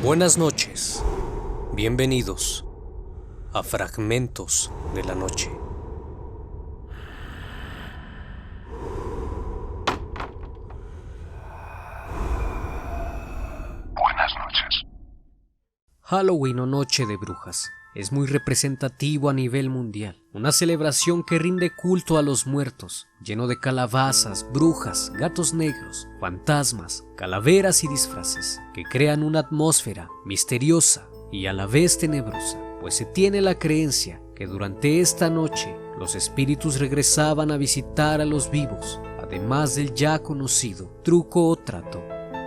Buenas noches, bienvenidos a Fragmentos de la Noche. Buenas noches. Halloween o Noche de Brujas es muy representativo a nivel mundial, una celebración que rinde culto a los muertos, lleno de calabazas, brujas, gatos negros, fantasmas, calaveras y disfraces, que crean una atmósfera misteriosa y a la vez tenebrosa, pues se tiene la creencia que durante esta noche los espíritus regresaban a visitar a los vivos, además del ya conocido truco o trato.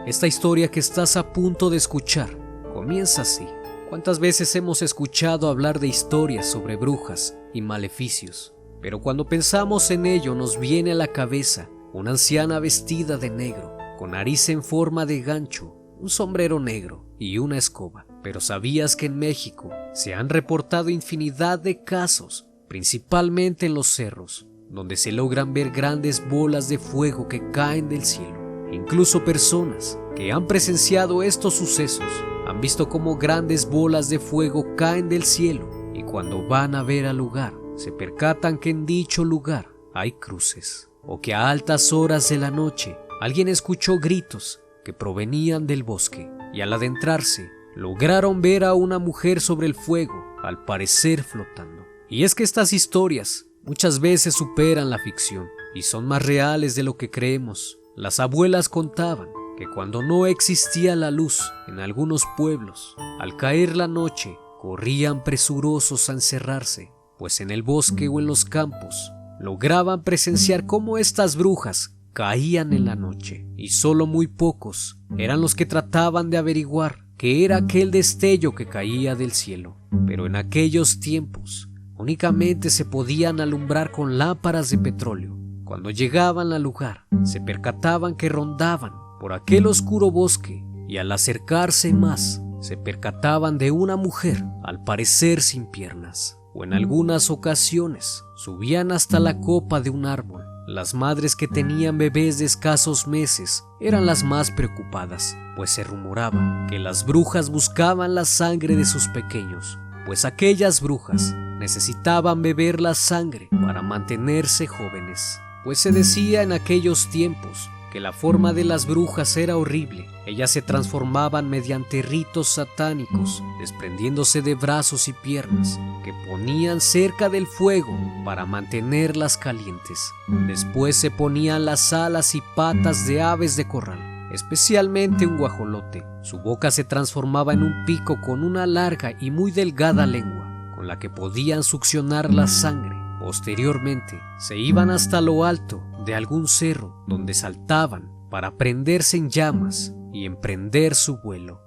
Esta historia que estás a punto de escuchar comienza así. ¿Cuántas veces hemos escuchado hablar de historias sobre brujas y maleficios? Pero cuando pensamos en ello nos viene a la cabeza una anciana vestida de negro, con nariz en forma de gancho, un sombrero negro y una escoba. Pero ¿sabías que en México se han reportado infinidad de casos, principalmente en los cerros, donde se logran ver grandes bolas de fuego que caen del cielo? Incluso personas que han presenciado estos sucesos han visto cómo grandes bolas de fuego caen del cielo, y cuando van a ver al lugar se percatan que en dicho lugar hay cruces, o que a altas horas de la noche alguien escuchó gritos que provenían del bosque, y al adentrarse lograron ver a una mujer sobre el fuego, al parecer flotando. Y es que estas historias muchas veces superan la ficción y son más reales de lo que creemos. Las abuelas contaban que cuando no existía la luz en algunos pueblos, al caer la noche corrían presurosos a encerrarse, pues en el bosque o en los campos lograban presenciar cómo estas brujas caían en la noche, y solo muy pocos eran los que trataban de averiguar qué era aquel destello que caía del cielo. Pero en aquellos tiempos únicamente se podían alumbrar con lámparas de petróleo. Cuando llegaban al lugar se percataban que rondaban por aquel oscuro bosque, y al acercarse más se percataban de una mujer al parecer sin piernas, o en algunas ocasiones subían hasta la copa de un árbol. Las madres que tenían bebés de escasos meses eran las más preocupadas, pues se rumoraba que las brujas buscaban la sangre de sus pequeños, pues aquellas brujas necesitaban beber la sangre para mantenerse jóvenes, pues se decía en aquellos tiempos que la forma de las brujas era horrible. Ellas se transformaban mediante ritos satánicos, desprendiéndose de brazos y piernas que ponían cerca del fuego para mantenerlas calientes. Después se ponían las alas y patas de aves de corral, especialmente un guajolote. Su boca se transformaba en un pico con una larga y muy delgada lengua, con la que podían succionar la sangre. Posteriormente, se iban hasta lo alto de algún cerro, donde saltaban para prenderse en llamas y emprender su vuelo.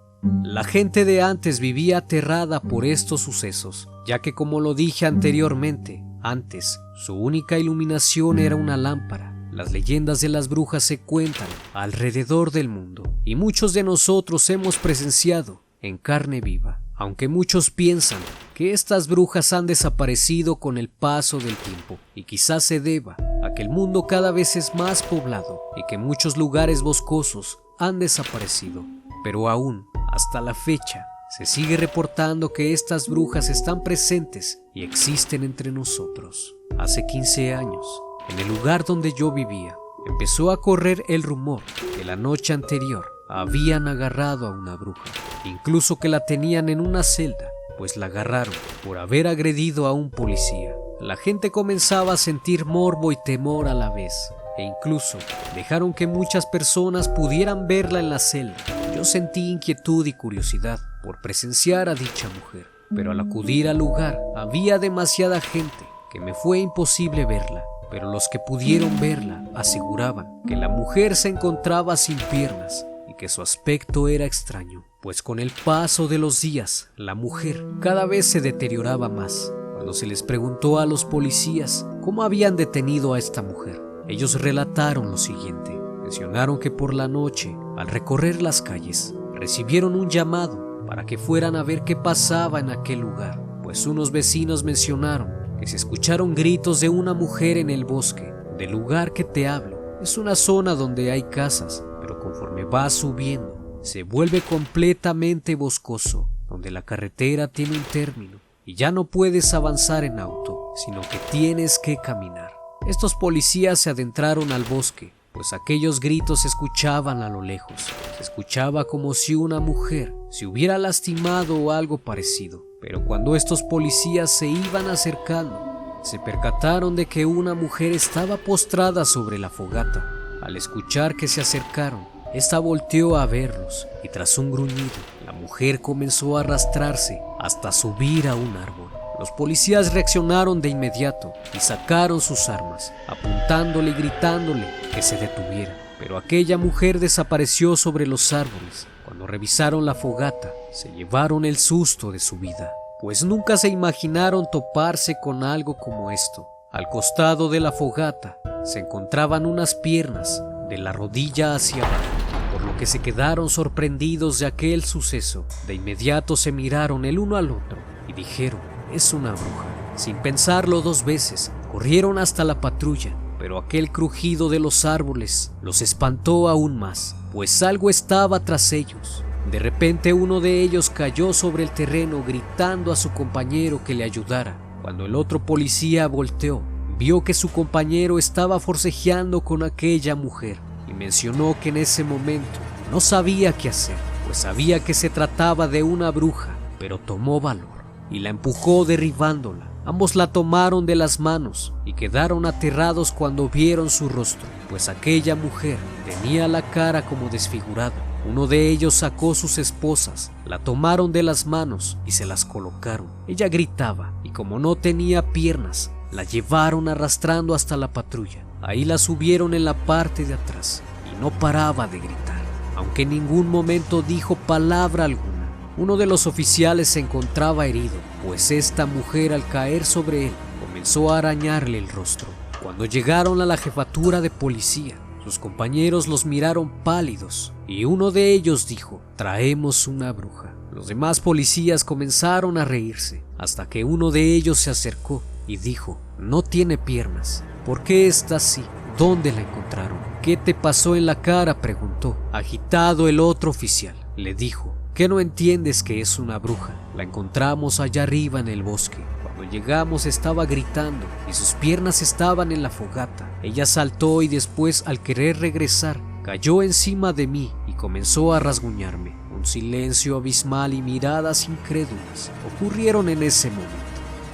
La gente de antes vivía aterrada por estos sucesos, ya que, como lo dije anteriormente, antes su única iluminación era una lámpara. Las leyendas de las brujas se cuentan alrededor del mundo, y muchos de nosotros hemos presenciado en carne viva. Aunque muchos piensan que estas brujas han desaparecido con el paso del tiempo, y quizás se deba a que el mundo cada vez es más poblado y que muchos lugares boscosos han desaparecido, pero aún hasta la fecha se sigue reportando que estas brujas están presentes y existen entre nosotros. Hace 15 años, en el lugar donde yo vivía, empezó a correr el rumor que la noche anterior habían agarrado a una bruja, incluso que la tenían en una celda, pues la agarraron por haber agredido a un policía. La gente comenzaba a sentir morbo y temor a la vez, e incluso dejaron que muchas personas pudieran verla en la celda. Yo sentí inquietud y curiosidad por presenciar a dicha mujer, pero al acudir al lugar había demasiada gente que me fue imposible verla. Pero los que pudieron verla aseguraban que la mujer se encontraba sin piernas y que su aspecto era extraño, pues con el paso de los días la mujer cada vez se deterioraba más. Cuando se les preguntó a los policías cómo habían detenido a esta mujer, ellos relataron lo siguiente. Mencionaron que por la noche, al recorrer las calles, recibieron un llamado para que fueran a ver qué pasaba en aquel lugar, pues unos vecinos mencionaron que se escucharon gritos de una mujer en el bosque. Del lugar que te hablo es una zona donde hay casas, pero conforme vas subiendo se vuelve completamente boscoso, donde la carretera tiene un término y ya no puedes avanzar en auto, sino que tienes que caminar. Estos policías se adentraron al bosque, pues aquellos gritos se escuchaban a lo lejos. Se escuchaba como si una mujer se hubiera lastimado o algo parecido. Pero cuando estos policías se iban acercando, se percataron de que una mujer estaba postrada sobre la fogata. Al escuchar que se acercaron, esta volteó a verlos y tras un gruñido, la mujer comenzó a arrastrarse hasta subir a un árbol. Los policías reaccionaron de inmediato y sacaron sus armas, apuntándole y gritándole que se detuviera. Pero aquella mujer desapareció sobre los árboles. Cuando revisaron la fogata, se llevaron el susto de su vida, pues nunca se imaginaron toparse con algo como esto. Al costado de la fogata se encontraban unas piernas de la rodilla hacia abajo, por lo que se quedaron sorprendidos de aquel suceso. De inmediato se miraron el uno al otro y dijeron: es una bruja. Sin pensarlo dos veces, corrieron hasta la patrulla, pero aquel crujido de los árboles los espantó aún más, pues algo estaba tras ellos. De repente uno de ellos cayó sobre el terreno gritando a su compañero que le ayudara. Cuando el otro policía volteó, vio que su compañero estaba forcejeando con aquella mujer y mencionó que en ese momento no sabía qué hacer, pues sabía que se trataba de una bruja, pero tomó valor y la empujó derribándola. Ambos la tomaron de las manos y quedaron aterrados cuando vieron su rostro, pues aquella mujer tenía la cara como desfigurada. Uno de ellos sacó sus esposas, la tomaron de las manos y se las colocaron. Ella gritaba y como no tenía piernas, la llevaron arrastrando hasta la patrulla. Ahí la subieron en la parte de atrás y no paraba de gritar, aunque en ningún momento dijo palabra alguna. Uno de los oficiales se encontraba herido, pues esta mujer al caer sobre él comenzó a arañarle el rostro. Cuando llegaron a la jefatura de policía, sus compañeros los miraron pálidos y uno de ellos dijo: traemos una bruja. Los demás policías comenzaron a reírse hasta que uno de ellos se acercó y dijo: no tiene piernas. ¿Por qué está así? ¿Dónde la encontraron? ¿Qué te pasó en la cara?, preguntó. Agitado, el otro oficial le dijo: ¿qué no entiendes que es una bruja? La encontramos allá arriba en el bosque. Cuando llegamos estaba gritando y sus piernas estaban en la fogata. Ella saltó y después, al querer regresar, cayó encima de mí y comenzó a rasguñarme. Un silencio abismal y miradas incrédulas ocurrieron en ese momento.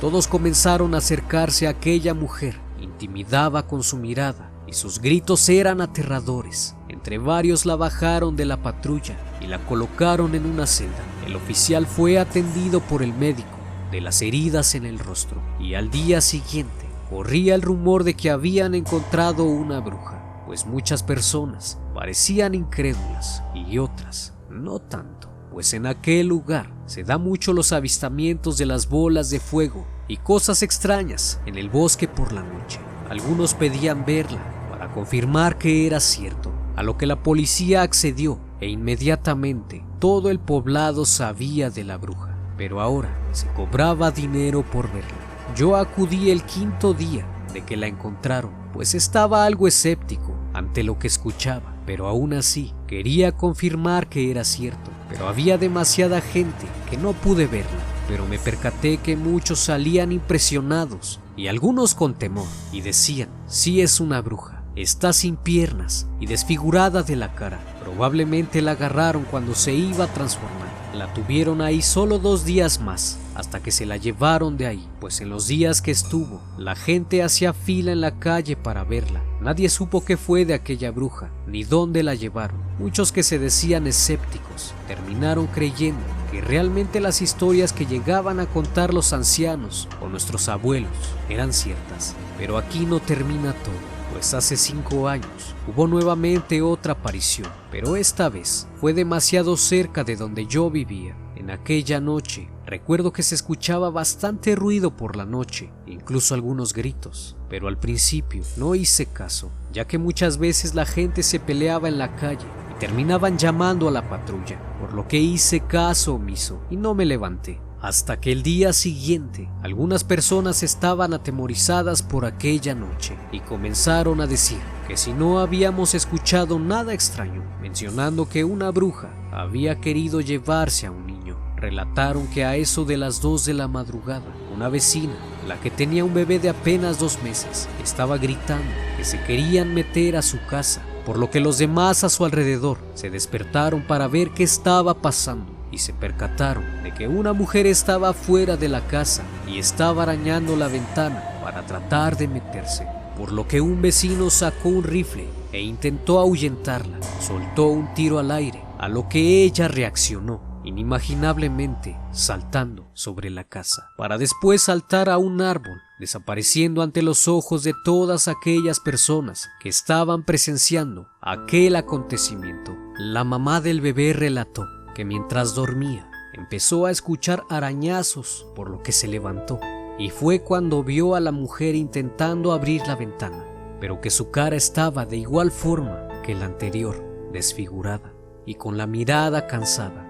Todos comenzaron a acercarse a aquella mujer. Intimidaba con su mirada y sus gritos eran aterradores. Entre varios la bajaron de la patrulla y la colocaron en una celda. El oficial fue atendido por el médico de las heridas en el rostro y al día siguiente corría el rumor de que habían encontrado una bruja, pues muchas personas parecían incrédulas y otras no tanto, pues en aquel lugar se da mucho los avistamientos de las bolas de fuego y cosas extrañas en el bosque por la noche. Algunos pedían verla para confirmar que era cierto, a lo que la policía accedió e inmediatamente todo el poblado sabía de la bruja, pero ahora se cobraba dinero por verla. Yo acudí el quinto día de que la encontraron, pues estaba algo escéptico ante lo que escuchaba, pero aún así quería confirmar que era cierto. Pero había demasiada gente que no pude verla, pero me percaté que muchos salían impresionados y algunos con temor y decían: sí es una bruja, está sin piernas y desfigurada de la cara. Probablemente la agarraron cuando se iba a transformar. La tuvieron ahí solo 2 días más, hasta que se la llevaron de ahí, pues en los días que estuvo, la gente hacía fila en la calle para verla. Nadie supo qué fue de aquella bruja, ni dónde la llevaron. Muchos que se decían escépticos terminaron creyendo que realmente las historias que llegaban a contar los ancianos o nuestros abuelos eran ciertas. Pero aquí no termina todo, pues hace 5 años hubo nuevamente otra aparición, pero esta vez fue demasiado cerca de donde yo vivía. En aquella noche recuerdo que se escuchaba bastante ruido por la noche, incluso algunos gritos, pero al principio no hice caso, ya que muchas veces la gente se peleaba en la calle y terminaban llamando a la patrulla, por lo que hice caso omiso y no me levanté. Hasta que el día siguiente, algunas personas estaban atemorizadas por aquella noche y comenzaron a decir que si no habíamos escuchado nada extraño, mencionando que una bruja había querido llevarse a un niño. Relataron que a eso de las 2 de la madrugada, una vecina, la que tenía un bebé de apenas 2 meses, estaba gritando que se querían meter a su casa, por lo que los demás a su alrededor se despertaron para ver qué estaba pasando y se percataron de que una mujer estaba fuera de la casa y estaba arañando la ventana para tratar de meterse, por lo que un vecino sacó un rifle e intentó ahuyentarla. Soltó un tiro al aire, a lo que ella reaccionó inimaginablemente saltando sobre la casa, para después saltar a un árbol, desapareciendo ante los ojos de todas aquellas personas que estaban presenciando aquel acontecimiento. La mamá del bebé relató que mientras dormía empezó a escuchar arañazos, por lo que se levantó, y fue cuando vio a la mujer intentando abrir la ventana, pero que su cara estaba de igual forma que la anterior, desfigurada y con la mirada cansada.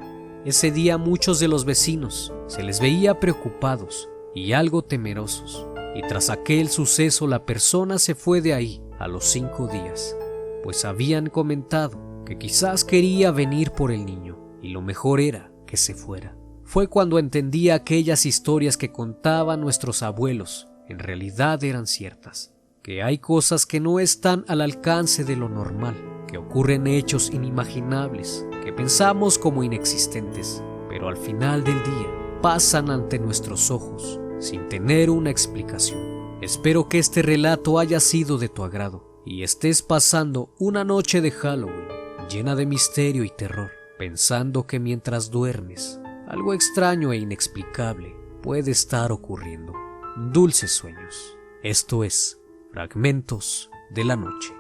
Ese día muchos de los vecinos se les veía preocupados y algo temerosos, y tras aquel suceso la persona se fue de ahí a los 5 días, pues habían comentado que quizás quería venir por el niño y lo mejor era que se fuera. Fue cuando entendí aquellas historias que contaban nuestros abuelos en realidad eran ciertas, que hay cosas que no están al alcance de lo normal, que ocurren hechos inimaginables, que pensamos como inexistentes, pero al final del día pasan ante nuestros ojos sin tener una explicación. Espero que este relato haya sido de tu agrado y estés pasando una noche de Halloween llena de misterio y terror, pensando que mientras duermes, algo extraño e inexplicable puede estar ocurriendo. Dulces sueños. Esto es Fragmentos de la Noche.